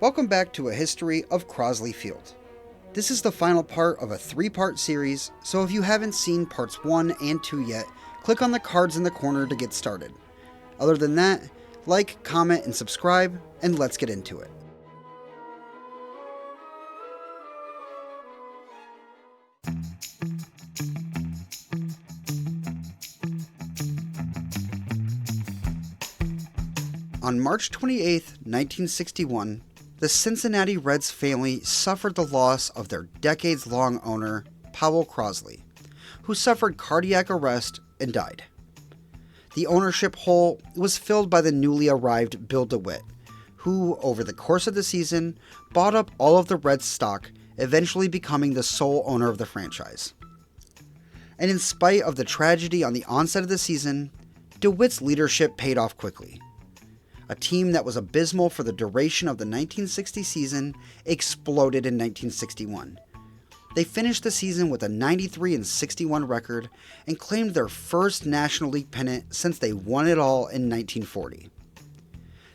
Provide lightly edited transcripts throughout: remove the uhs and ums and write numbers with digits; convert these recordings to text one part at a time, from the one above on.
Welcome back to a history of Crosley Field. This is the final part of a 3-part series, so if you haven't seen parts 1 and 2 yet, click on the cards in the corner to get started. Other than that, like, comment, and subscribe, and let's get into it. On March 28, 1961, the Cincinnati Reds family suffered the loss of their decades-long owner, Powell Crosley, who suffered cardiac arrest and died. The ownership hole was filled by the newly arrived Bill DeWitt, who, over the course of the season, bought up all of the Reds stock, eventually becoming the sole owner of the franchise. And in spite of the tragedy on the onset of the season, DeWitt's leadership paid off quickly. A team that was abysmal for the duration of the 1960 season exploded in 1961. They finished the season with a 93-61 record and claimed their first National League pennant since they won it all in 1940.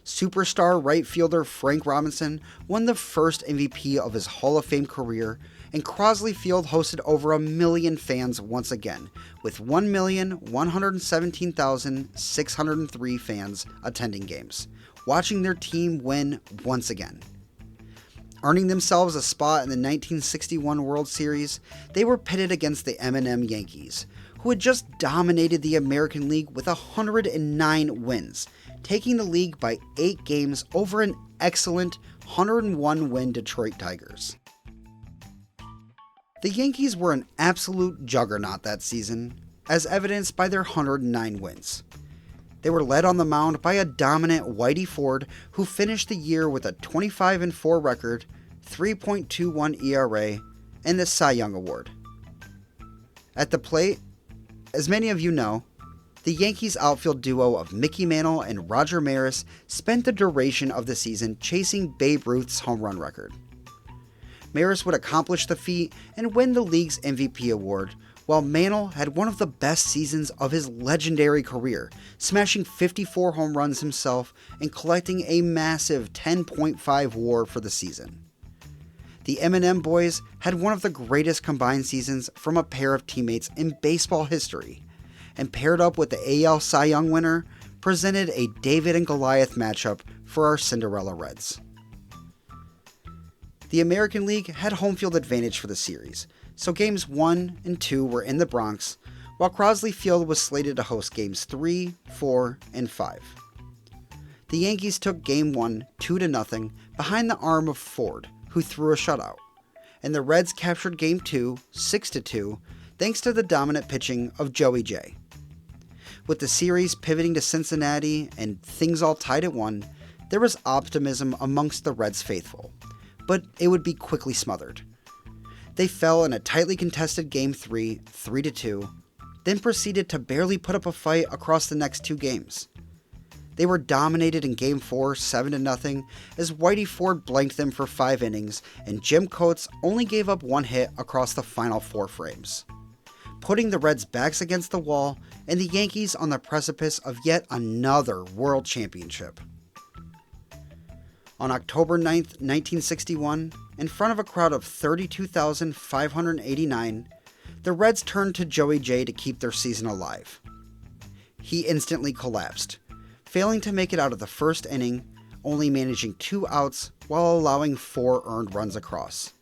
Superstar right fielder Frank Robinson won the first MVP of his Hall of Fame career, and Crosley Field hosted over 1 million fans once again, with 1,117,603 fans attending games, watching their team win once again. Earning themselves a spot in the 1961 World Series, they were pitted against the M&M Yankees, who had just dominated the American League with 109 wins, taking the league by 8 games over an excellent 101-win Detroit Tigers. The Yankees were an absolute juggernaut that season, as evidenced by their 109 wins. They were led on the mound by a dominant Whitey Ford, who finished the year with a 25-4 record, 3.21 ERA, and the Cy Young Award. At the plate, as many of you know, the Yankees outfield duo of Mickey Mantle and Roger Maris spent the duration of the season chasing Babe Ruth's home run record. Maris would accomplish the feat and win the league's MVP award, while Mantle had one of the best seasons of his legendary career, smashing 54 home runs himself and collecting a massive 10.5 WAR for the season. The M&M boys had one of the greatest combined seasons from a pair of teammates in baseball history, and paired up with the AL Cy Young winner, presented a David and Goliath matchup for our Cinderella Reds. The American League had home field advantage for the series, so games 1 and 2 were in the Bronx, while Crosley Field was slated to host games 3, 4, and 5. The Yankees took game 1 2-0 behind the arm of Ford, who threw a shutout, and the Reds captured game 2 6-2 thanks to the dominant pitching of Joey J. With the series pivoting to Cincinnati and things all tied at 1, there was optimism amongst the Reds faithful, but it would be quickly smothered. They fell in a tightly contested Game 3, 3-2, then proceeded to barely put up a fight across the next 2 games. They were dominated in Game 4, 7-0, as Whitey Ford blanked them for 5 innings, and Jim Coates only gave up 1 hit across the final 4 frames, putting the Reds' backs against the wall and the Yankees on the precipice of yet another World Championship. On October 9, 1961, in front of a crowd of 32,589, the Reds turned to Joey J to keep their season alive. He instantly collapsed, failing to make it out of the first inning, only managing 2 outs while allowing 4 earned runs across.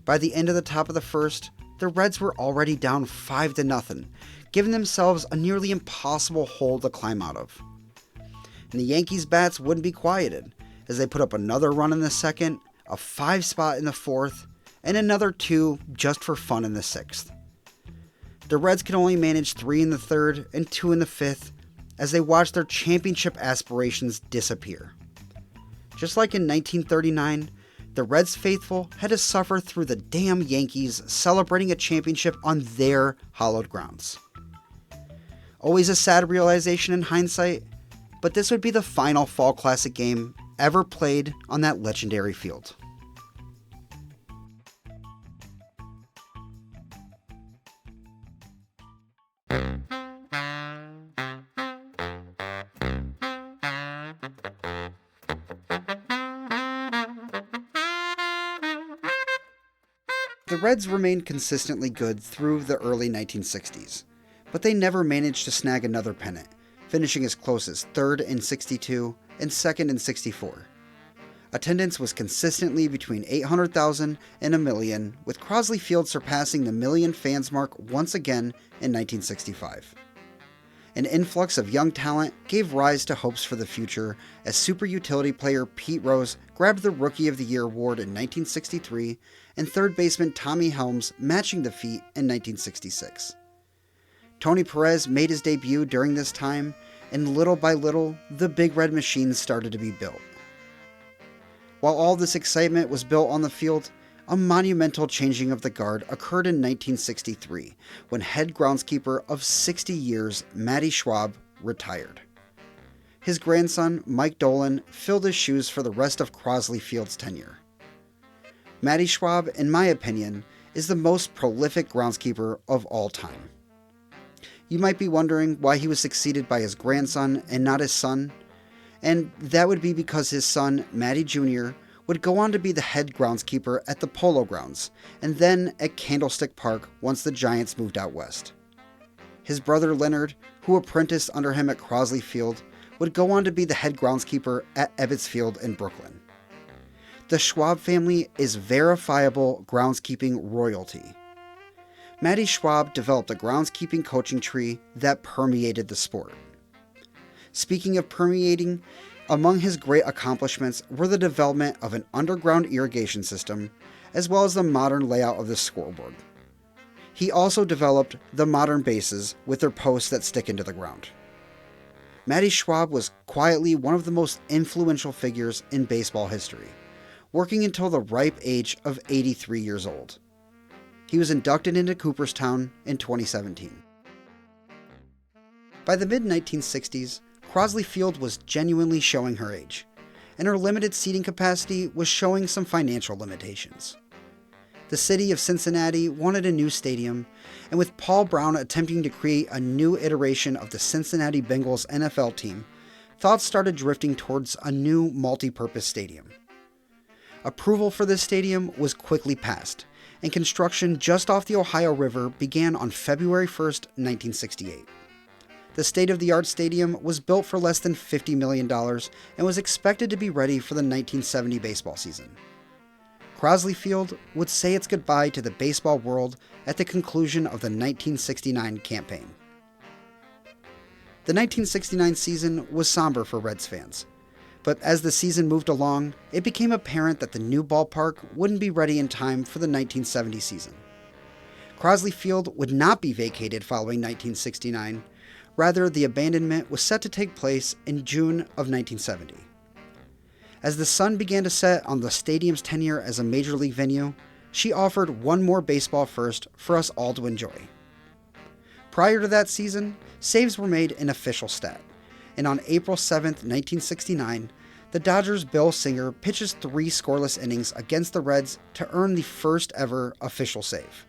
By the end of the top of the first, the Reds were already down 5-0, giving themselves a nearly impossible hole to climb out of. And the Yankees' bats wouldn't be quieted, as they put up another run in the second, a 5 spot in the fourth, and another 2 just for fun in the sixth. The Reds could only manage 3 in the third and 2 in the fifth as they watched their championship aspirations disappear. Just like in 1939, the Reds faithful had to suffer through the damn Yankees celebrating a championship on their hallowed grounds. Always a sad realization in hindsight, but this would be the final Fall Classic game ever played on that legendary field. The Reds remained consistently good through the early 1960s, but they never managed to snag another pennant, finishing as close as third in 62 and second in 64. Attendance was consistently between 800,000 and a million, with Crosley Field surpassing the million fans mark once again in 1965. An influx of young talent gave rise to hopes for the future as super utility player Pete Rose grabbed the Rookie of the Year award in 1963 and third baseman Tommy Helms matching the feat in 1966. Tony Perez made his debut during this time, and little by little, the Big Red Machine started to be built. While all this excitement was built on the field, a monumental changing of the guard occurred in 1963 when head groundskeeper of 60 years, Matty Schwab, retired. His grandson, Mike Dolan, filled his shoes for the rest of Crosley Field's tenure. Matty Schwab, in my opinion, is the most prolific groundskeeper of all time. You might be wondering why he was succeeded by his grandson and not his son, and that would be because his son, Matty Jr., would go on to be the head groundskeeper at the Polo Grounds, and then at Candlestick Park once the Giants moved out west. His brother Leonard, who apprenticed under him at Crosley Field, would go on to be the head groundskeeper at Ebbets Field in Brooklyn. The Schwab family is verifiable groundskeeping royalty. Matty Schwab developed a groundskeeping coaching tree that permeated the sport. Speaking of permeating, among his great accomplishments were the development of an underground irrigation system, as well as the modern layout of the scoreboard. He also developed the modern bases with their posts that stick into the ground. Matty Schwab was quietly one of the most influential figures in baseball history, working until the ripe age of 83 years old. He was inducted into Cooperstown in 2017. By the mid-1960s, Crosley Field was genuinely showing her age, and her limited seating capacity was showing some financial limitations. The city of Cincinnati wanted a new stadium, and with Paul Brown attempting to create a new iteration of the Cincinnati Bengals NFL team, thoughts started drifting towards a new multi-purpose stadium. Approval for this stadium was quickly passed, and construction just off the Ohio River began on February 1, 1968. The state-of-the-art stadium was built for less than $50 million and was expected to be ready for the 1970 baseball season. Crosley Field would say its goodbye to the baseball world at the conclusion of the 1969 campaign. The 1969 season was somber for Reds fans, but as the season moved along, it became apparent that the new ballpark wouldn't be ready in time for the 1970 season. Crosley Field would not be vacated following 1969. Rather, the abandonment was set to take place in June of 1970. As the sun began to set on the stadium's tenure as a major league venue, she offered one more baseball first for us all to enjoy. Prior to that season, saves were made an official stat, and on April 7, 1969, the Dodgers' Bill Singer pitches 3 scoreless innings against the Reds to earn the first ever official save.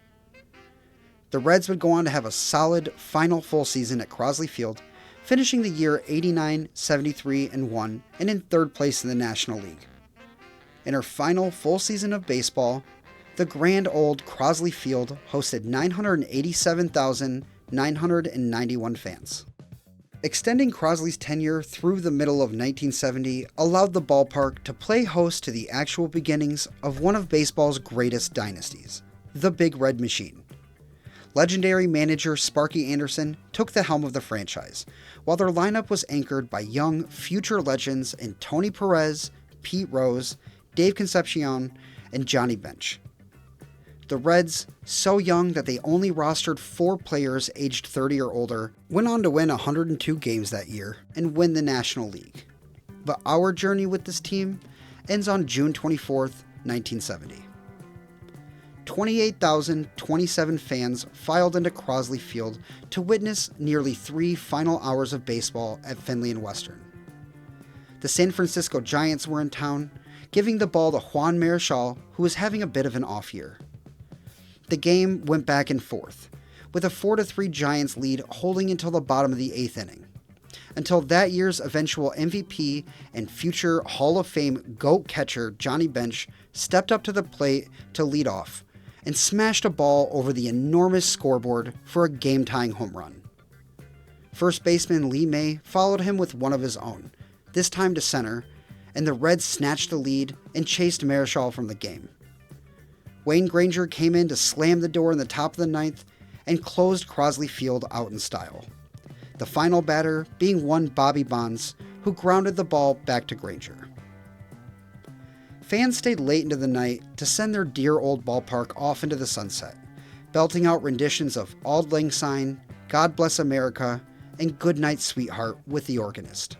The Reds would go on to have a solid final full season at Crosley Field, finishing the year 89, 73-1 and in third place in the National League. In her final full season of baseball, the grand old Crosley Field hosted 987,991 fans. Extending Crosley's tenure through the middle of 1970 allowed the ballpark to play host to the actual beginnings of one of baseball's greatest dynasties, the Big Red Machine. Legendary manager Sparky Anderson took the helm of the franchise, while their lineup was anchored by young future legends in Tony Perez, Pete Rose, Dave Concepcion, and Johnny Bench. The Reds, so young that they only rostered 4 players aged 30 or older, went on to win 102 games that year and win the National League. But our journey with this team ends on June 24th, 1970. 28,027 fans filed into Crosley Field to witness nearly 3 final hours of baseball at Fenley and Western. The San Francisco Giants were in town, giving the ball to Juan Marichal, who was having a bit of an off year. The game went back and forth, with a 4-3 Giants lead holding until the bottom of the 8th inning, until that year's eventual MVP and future Hall of Fame GOAT catcher Johnny Bench stepped up to the plate to lead off, and smashed a ball over the enormous scoreboard for a game-tying home run. First baseman Lee May followed him with one of his own, this time to center, and the Reds snatched the lead and chased Marichal from the game. Wayne Granger came in to slam the door in the top of the ninth and closed Crosley Field out in style, the final batter being one Bobby Bonds, who grounded the ball back to Granger. Fans stayed late into the night to send their dear old ballpark off into the sunset, belting out renditions of Auld Lang Syne, God Bless America, and Good Night Sweetheart with the organist.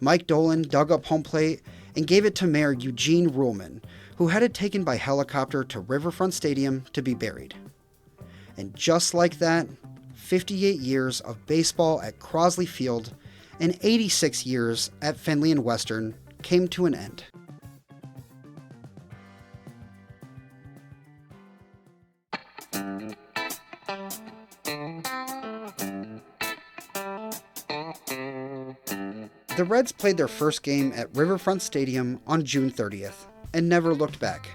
Mike Dolan dug up home plate and gave it to Mayor Eugene Ruhlman, who had it taken by helicopter to Riverfront Stadium to be buried. And just like that, 58 years of baseball at Crosley Field and 86 years at Fenley and Western came to an end. The Reds played their first game at Riverfront Stadium on June 30th and never looked back.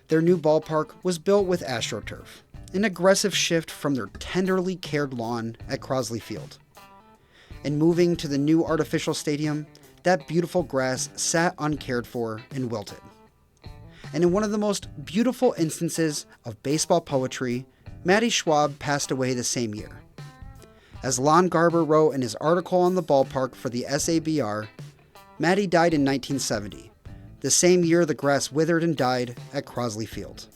Their new ballpark was built with AstroTurf, an aggressive shift from their tenderly cared lawn at Crosley Field. And moving to the new artificial stadium, that beautiful grass sat uncared for and wilted. And in one of the most beautiful instances of baseball poetry, Matty Schwab passed away the same year. As Lon Garber wrote in his article on the ballpark for the SABR, Matty died in 1970, the same year the grass withered and died at Crosley Field.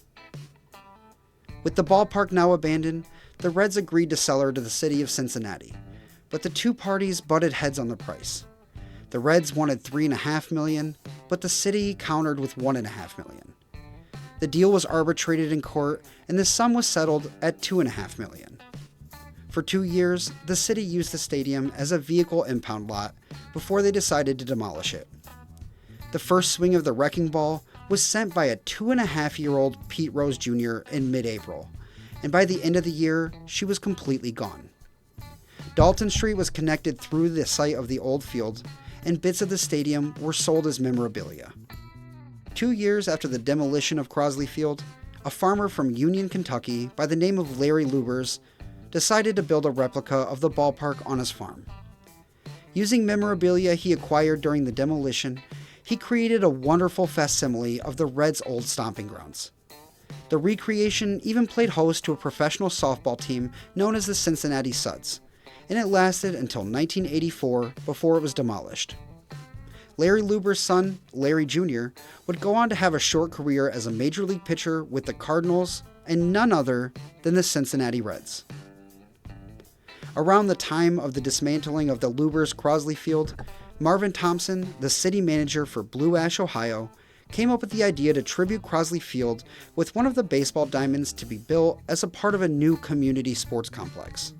With the ballpark now abandoned, the Reds agreed to sell her to the city of Cincinnati, but the two parties butted heads on the price. The Reds wanted $3.5 million, but the city countered with $1.5 million. The deal was arbitrated in court, and the sum was settled at $2.5 million. For 2 years, the city used the stadium as a vehicle impound lot before they decided to demolish it. The first swing of the wrecking ball was sent by a 2.5-year-old Pete Rose Jr. in mid-April, and by the end of the year, she was completely gone. Dalton Street was connected through the site of the old field, and bits of the stadium were sold as memorabilia. 2 years after the demolition of Crosley Field, a farmer from Union, Kentucky, by the name of Larry Lubers, decided to build a replica of the ballpark on his farm. Using memorabilia he acquired during the demolition, he created a wonderful facsimile of the Reds' old stomping grounds. The recreation even played host to a professional softball team known as the Cincinnati Suds, and it lasted until 1984 before it was demolished. Larry Luber's son, Larry Jr., would go on to have a short career as a major league pitcher with the Cardinals and none other than the Cincinnati Reds. Around the time of the dismantling of the Lubers Crosley Field, Marvin Thompson, the city manager for Blue Ash, Ohio, came up with the idea to tribute Crosley Field with one of the baseball diamonds to be built as a part of a new community sports complex.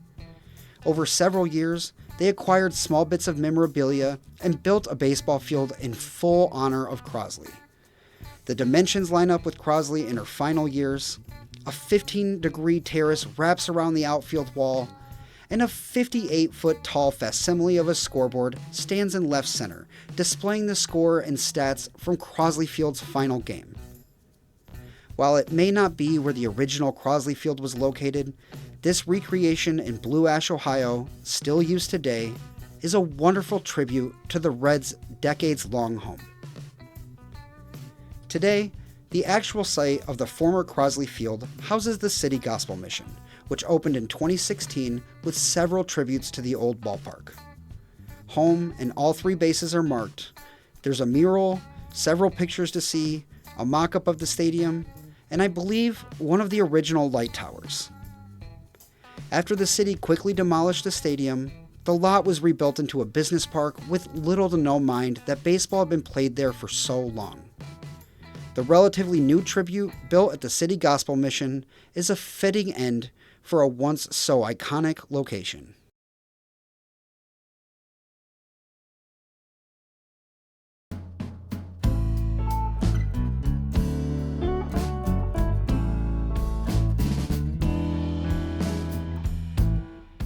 Over several years, they acquired small bits of memorabilia and built a baseball field in full honor of Crosley. The dimensions line up with Crosley in her final years. A 15-degree terrace wraps around the outfield wall, and a 58-foot tall facsimile of a scoreboard stands in left center, displaying the score and stats from Crosley Field's final game. While it may not be where the original Crosley Field was located, this recreation in Blue Ash, Ohio, still used today, is a wonderful tribute to the Reds' decades-long home. Today, the actual site of the former Crosley Field houses the City Gospel Mission, which opened in 2016 with several tributes to the old ballpark. Home and all 3 bases are marked. There's a mural, several pictures to see, a mock-up of the stadium, and I believe one of the original light towers. After the city quickly demolished the stadium, the lot was rebuilt into a business park with little to no mind that baseball had been played there for so long. The relatively new tribute built at the City Gospel Mission is a fitting end for a once so iconic location.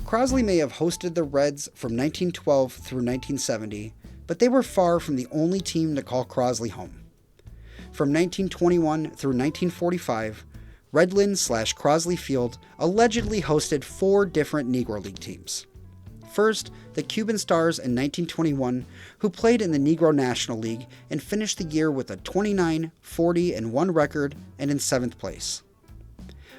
Crosley may have hosted the Reds from 1912 through 1970, but they were far from the only team to call Crosley home. From 1921 through 1945, Redland/Crosley Field allegedly hosted 4 different Negro League teams. First, the Cuban Stars in 1921, who played in the Negro National League and finished the year with a 29-40-1 record and in 7th place.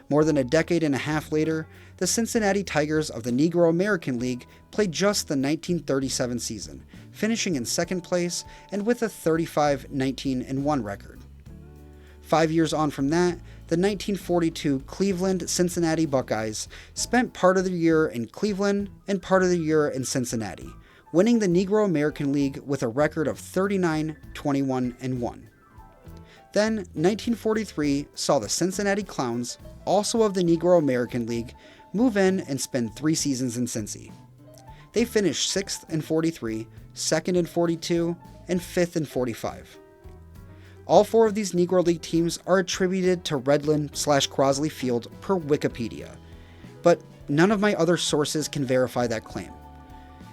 More than a decade and a half later, the Cincinnati Tigers of the Negro American League played just the 1937 season, finishing in 2nd place and with a 35-19-1 record. 5 years on from that, the 1942 Cleveland-Cincinnati Buckeyes spent part of the year in Cleveland and part of the year in Cincinnati, winning the Negro American League with a record of 39-21-1. Then, 1943 saw the Cincinnati Clowns, also of the Negro American League, move in and spend 3 seasons in Cincy. They finished 6th in 43, 2nd in 42, and 5th in 45. All 4 of these Negro League teams are attributed to Redland/Crosley Field per Wikipedia, but none of my other sources can verify that claim.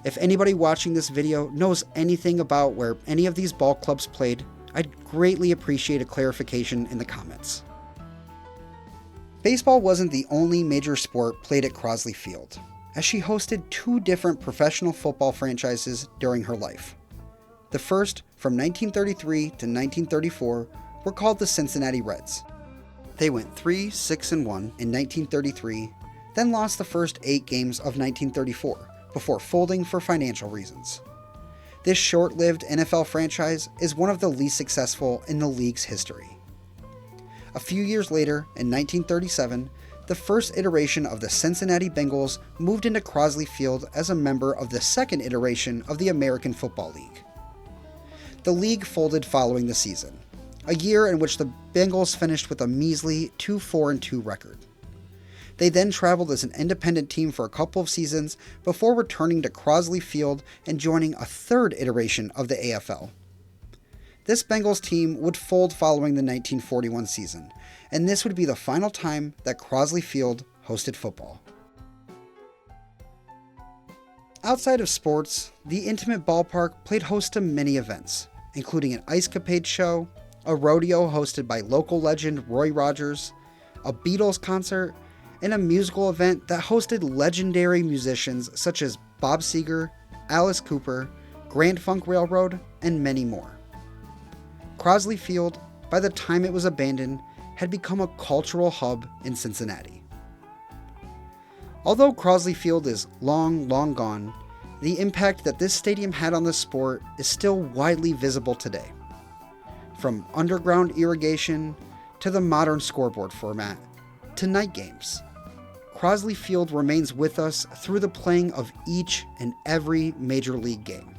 If anybody watching this video knows anything about where any of these ball clubs played, I'd greatly appreciate a clarification in the comments. Baseball wasn't the only major sport played at Crosley Field, as she hosted 2 different professional football franchises during her life. The first, from 1933 to 1934, were called the Cincinnati Reds. They went 3-6-1 in 1933, then lost the first 8 games of 1934, before folding for financial reasons. This short-lived NFL franchise is one of the least successful in the league's history. A few years later, in 1937, the first iteration of the Cincinnati Bengals moved into Crosley Field as a member of the second iteration of the American Football League. The league folded following the season, a year in which the Bengals finished with a measly 2-4-2 record. They then traveled as an independent team for a couple of seasons before returning to Crosley Field and joining a third iteration of the AFL. This Bengals team would fold following the 1941 season, and this would be the final time that Crosley Field hosted football. Outside of sports, the intimate ballpark played host to many events, including an ice capade show, a rodeo hosted by local legend Roy Rogers, a Beatles concert, and a musical event that hosted legendary musicians such as Bob Seger, Alice Cooper, Grand Funk Railroad, and many more. Crosley Field, by the time it was abandoned, had become a cultural hub in Cincinnati. Although Crosley Field is long gone, the impact that this stadium had on the sport is still widely visible today. From underground irrigation, to the modern scoreboard format, to night games, Crosley Field remains with us through the playing of each and every major league game.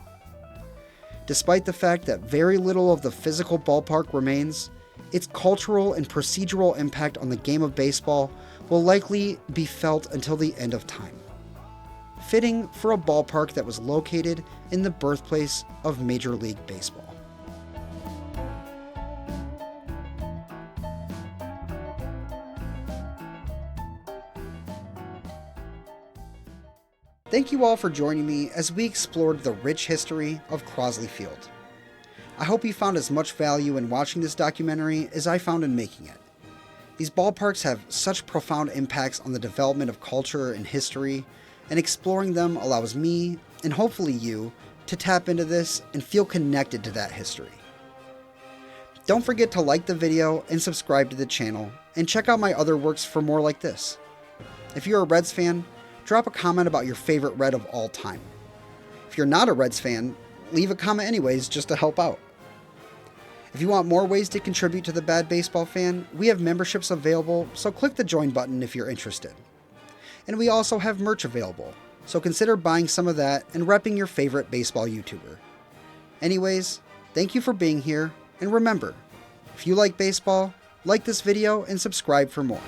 Despite the fact that very little of the physical ballpark remains, its cultural and procedural impact on the game of baseball will likely be felt until the end of time. Fitting for a ballpark that was located in the birthplace of Major League Baseball. Thank you all for joining me as we explored the rich history of Crosley Field. I hope you found as much value in watching this documentary as I found in making it. These ballparks have such profound impacts on the development of culture and history, and exploring them allows me, and hopefully you, to tap into this and feel connected to that history. Don't forget to like the video and subscribe to the channel, and check out my other works for more like this. If you're a Reds fan, drop a comment about your favorite Red of all time. If you're not a Reds fan, leave a comment anyways just to help out. If you want more ways to contribute to the Bad Baseball Fan, we have memberships available, so click the join button if you're interested. And we also have merch available, so consider buying some of that and repping your favorite baseball YouTuber. Anyways, thank you for being here, and remember, if you like baseball, like this video and subscribe for more.